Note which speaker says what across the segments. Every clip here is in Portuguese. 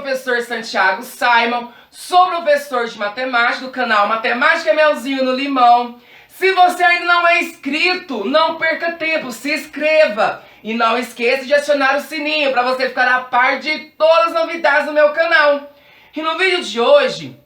Speaker 1: professor Santiago Simon, sou professor de matemática do canal Matemática Melzinho no Limão. Se você ainda não é inscrito, não perca tempo, se inscreva. E não esqueça de acionar o sininho para você ficar a par de todas as novidades do meu canal. E no vídeo de hoje,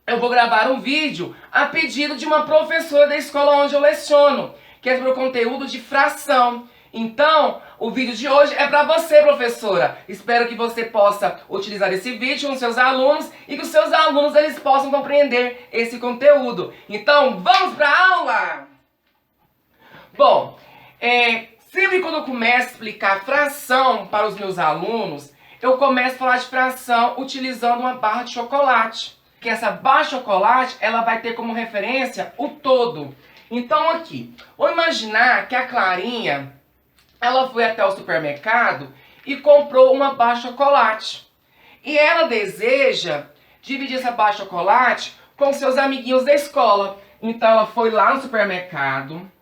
Speaker 1: eu vou gravar um vídeo a pedido de uma professora da escola onde eu leciono, que é sobre o conteúdo de fração. Então, o vídeo de hoje é para você, professora. Espero que você possa utilizar esse vídeo com seus alunos e que os seus alunos eles possam compreender esse conteúdo. Então, vamos para a aula! Bom, sempre quando eu começo a explicar fração para os meus alunos, eu começo a falar de fração utilizando uma barra de chocolate. Que essa barra de chocolate, ela vai ter como referência o todo. Então aqui, vou imaginar que a Clarinha, ela foi até o supermercado e comprou uma barra de chocolate. E ela deseja dividir essa barra de chocolate com seus amiguinhos da escola. Então ela foi lá no supermercado,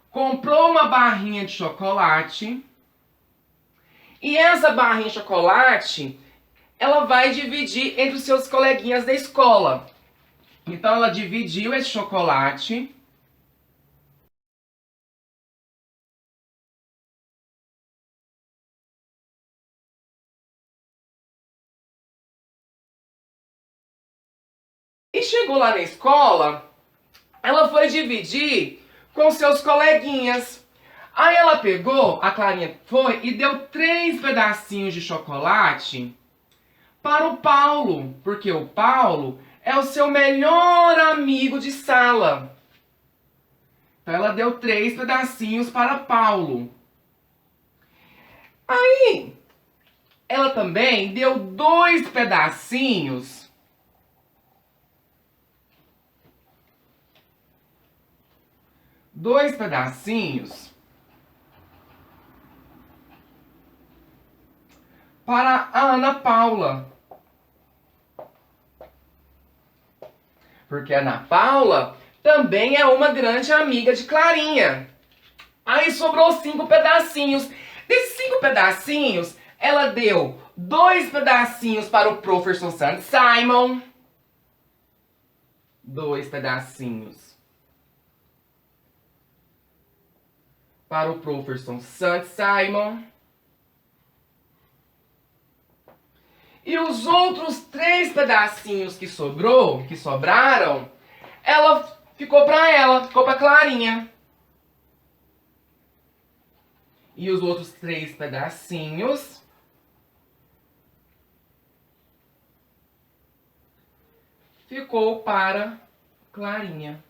Speaker 1: comprou uma barrinha de chocolate. E essa barrinha de chocolate, ela vai dividir entre os seus coleguinhas da escola. Então ela dividiu esse chocolate. E chegou lá na escola, ela foi dividir com seus coleguinhas. Aí ela pegou, a Clarinha foi e deu 3 pedacinhos de chocolate para o Paulo, porque o Paulo é o seu melhor amigo de sala. Então ela deu 3 pedacinhos para Paulo. Aí ela também deu 2 pedacinhos para a Ana Paula. Porque a Ana Paula também é uma grande amiga de Clarinha. Aí sobrou 5 pedacinhos. Desses 5 pedacinhos, ela deu 2 pedacinhos para o professor Santi Simon. 2 pedacinhos para o professor Santi Simon. E os outros 3 pedacinhos que sobraram, ficou para Clarinha. E os outros 3 pedacinhos ficou para Clarinha.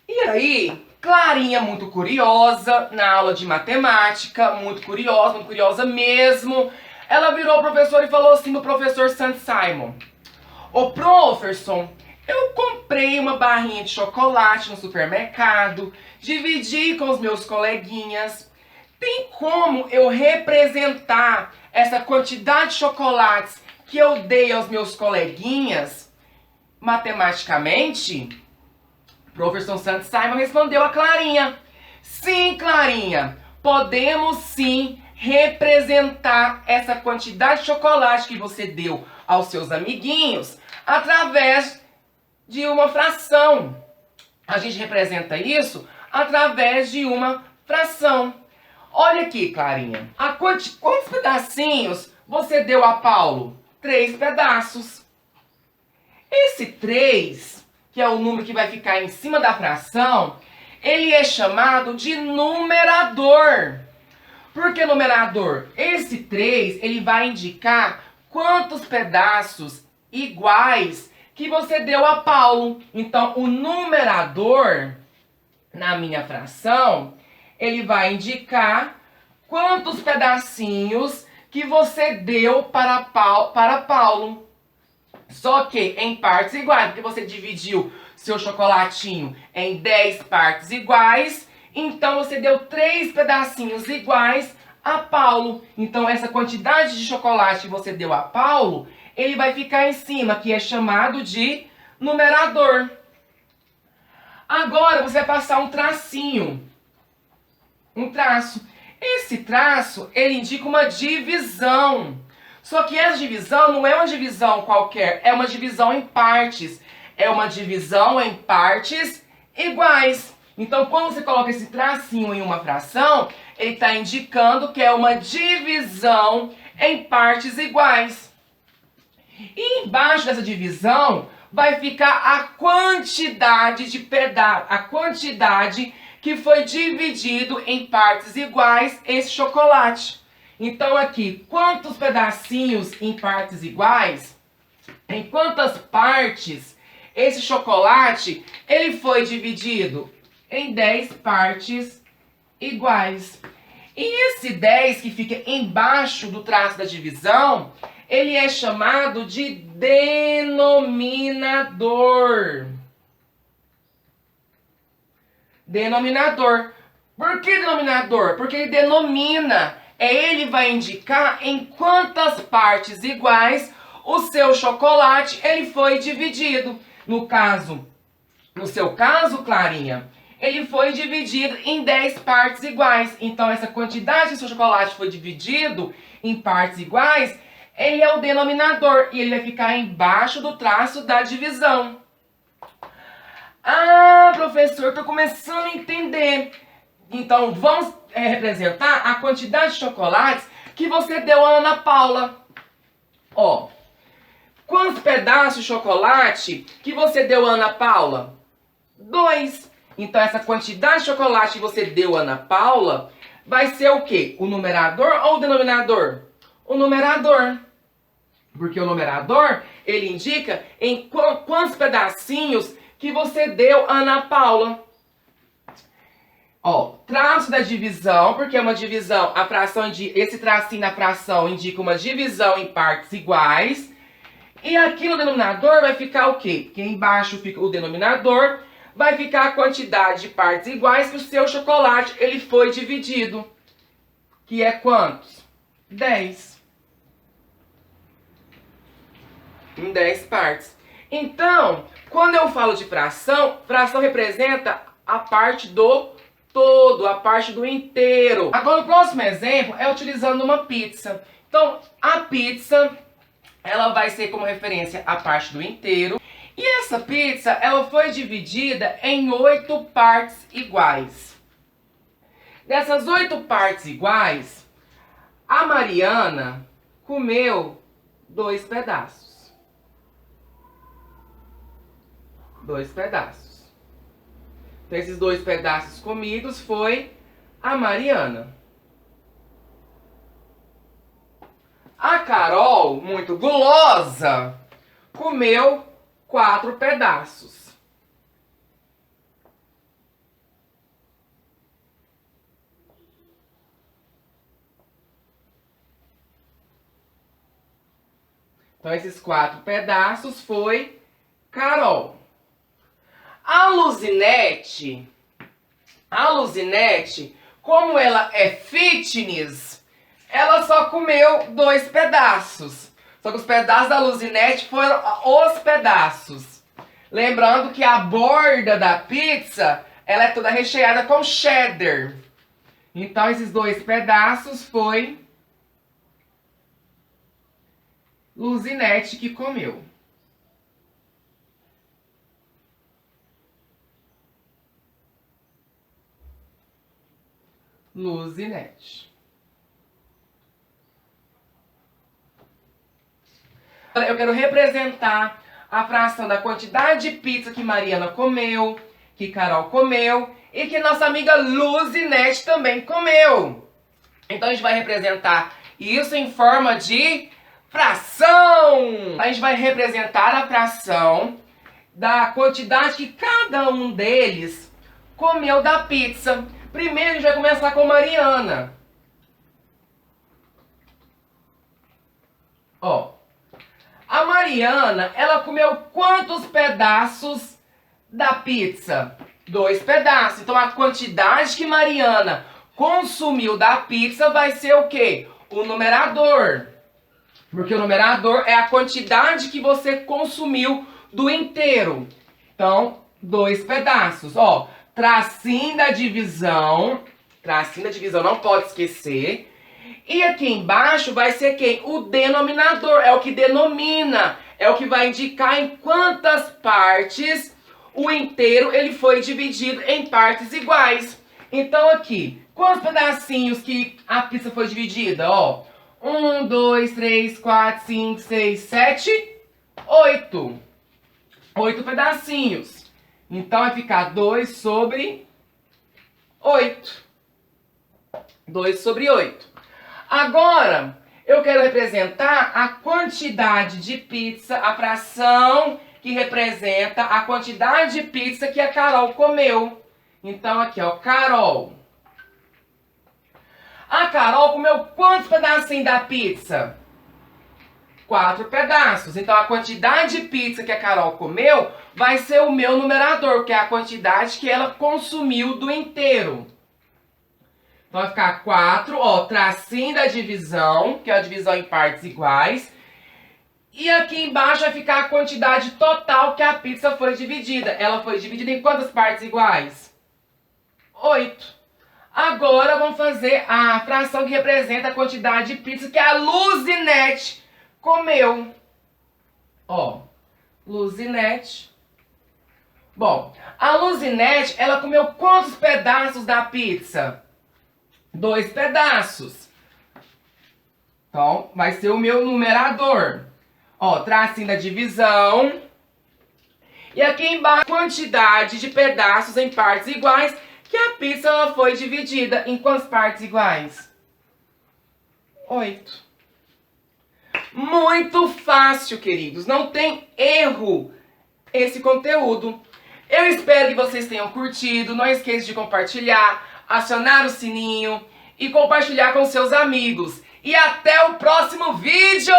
Speaker 1: E aí, Clarinha, muito curiosa, na aula de matemática, muito curiosa mesmo, ela virou o professor e falou assim pro professor Santi Simon: ô professor, eu comprei uma barrinha de chocolate no supermercado, dividi com os meus coleguinhas. Tem como eu representar essa quantidade de chocolates que eu dei aos meus coleguinhas matematicamente? O professor Santi Simon respondeu a Clarinha: sim, Clarinha, podemos sim representar essa quantidade de chocolate que você deu aos seus amiguinhos através de uma fração. A gente representa isso através de uma fração. Olha aqui, Clarinha. Quantos pedacinhos você deu a Paulo? 3 pedaços. Esse 3, que é o número que vai ficar em cima da fração, ele é chamado de numerador. Por que numerador? Esse 3, ele vai indicar quantos pedaços iguais que você deu a Paulo. Então, o numerador, na minha fração, ele vai indicar quantos pedacinhos que você deu para Paulo. Só que em partes iguais, porque você dividiu seu chocolatinho em 10 partes iguais, então você deu 3 pedacinhos iguais a Paulo. Então essa quantidade de chocolate que você deu a Paulo, ele vai ficar em cima, que é chamado de numerador. Agora você vai passar um tracinho. Um traço. Esse traço, ele indica uma divisão. Só que essa divisão não é uma divisão qualquer, é uma divisão em partes. É uma divisão em partes iguais. Então, quando você coloca esse tracinho em uma fração, ele está indicando que é uma divisão em partes iguais. E embaixo dessa divisão vai ficar a quantidade de pedaços, a quantidade que foi dividido em partes iguais esse chocolate. Então aqui, quantos pedacinhos em partes iguais? Em quantas partes esse chocolate ele foi dividido? Em 10 partes iguais. E esse 10 que fica embaixo do traço da divisão, ele é chamado de denominador. Denominador. Por que denominador? Porque ele denomina. Ele vai indicar em quantas partes iguais o seu chocolate ele foi dividido. No seu caso, Clarinha, ele foi dividido em 10 partes iguais. Então, essa quantidade de seu chocolate foi dividido em partes iguais, ele é o denominador. E ele vai ficar embaixo do traço da divisão. Ah, professor, estou começando a entender. Então, vamos representar a quantidade de chocolates que você deu a Ana Paula. Ó, quantos pedaços de chocolate que você deu a Ana Paula? 2. Então, essa quantidade de chocolate que você deu a Ana Paula vai ser o quê? O numerador ou o denominador? O numerador. Porque o numerador, ele indica em quantos pedacinhos que você deu a Ana Paula. Ó, traço da divisão, porque é uma divisão, a fração esse tracinho na fração indica uma divisão em partes iguais. E aqui no denominador vai ficar o quê? Porque embaixo fica o denominador, vai ficar a quantidade de partes iguais que o seu chocolate ele foi dividido. Que é quantos? 10. Em 10 partes. Então, quando eu falo de fração, fração representa a parte do todo, a parte do inteiro. Agora, o próximo exemplo é utilizando uma pizza. Então, a pizza, ela vai ser como referência a parte do inteiro. E essa pizza, ela foi dividida em 8 partes iguais. Dessas 8 partes iguais, a Mariana comeu 2 pedaços. 2 pedaços. Então, esses 2 pedaços comidos foi a Mariana. A Carol, muito gulosa, comeu 4 pedaços. Então, esses 4 pedaços foi Carol. A Luzinete, como ela é fitness, ela só comeu 2 pedaços. Só que os pedaços da Luzinete foram os pedaços. Lembrando que a borda da pizza, ela é toda recheada com cheddar. Então, esses 2 pedaços foi Luzinete que comeu. Luzinete. Eu quero representar a fração da quantidade de pizza que Mariana comeu, que Carol comeu e que nossa amiga Luzinete também comeu. Então a gente vai representar isso em forma de fração. A gente vai representar a fração da quantidade que cada um deles comeu da pizza. Primeiro a gente vai começar com Mariana. Ó, a Mariana, ela comeu quantos pedaços da pizza? 2 pedaços. Então a quantidade que Mariana consumiu da pizza vai ser o quê? O numerador. Porque o numerador é a quantidade que você consumiu do inteiro. Então, 2 pedaços. Ó, tracinho da divisão Tracinho da divisão não pode esquecer. E aqui embaixo vai ser quem? O denominador, é o que denomina, é o que vai indicar em quantas partes o inteiro ele foi dividido em partes iguais. Então aqui, quantos pedacinhos que a pizza foi dividida? Ó, 1, 2, 3, 4, 5, 6, 7, 8. 8 pedacinhos. Então vai ficar 2 sobre 8. 2 sobre 8. Agora, eu quero representar a quantidade de pizza, a fração que representa a quantidade de pizza que a Carol comeu. Então aqui, ó, Carol. A Carol comeu quantos pedacinhos da pizza? 4 pedaços. Então a quantidade de pizza que a Carol comeu vai ser o meu numerador, que é a quantidade que ela consumiu do inteiro. Então vai ficar 4, ó, tracinho da divisão, que é a divisão em partes iguais. E aqui embaixo vai ficar a quantidade total que a pizza foi dividida. Ela foi dividida em quantas partes iguais? 8. Agora vamos fazer a fração que representa a quantidade de pizza que a Luzinete comeu. Ó, Luzinete. Bom, a Luzinete, ela comeu quantos pedaços da pizza? 2 pedaços. Então, vai ser o meu numerador. Ó, tracinho da divisão. E aqui embaixo, quantidade de pedaços em partes iguais, que a pizza ela foi dividida em quantas partes iguais? 8. Muito fácil, queridos. Não tem erro esse conteúdo. Eu espero que vocês tenham curtido. Não esqueça de compartilhar, acionar o sininho e compartilhar com seus amigos. E até o próximo vídeo!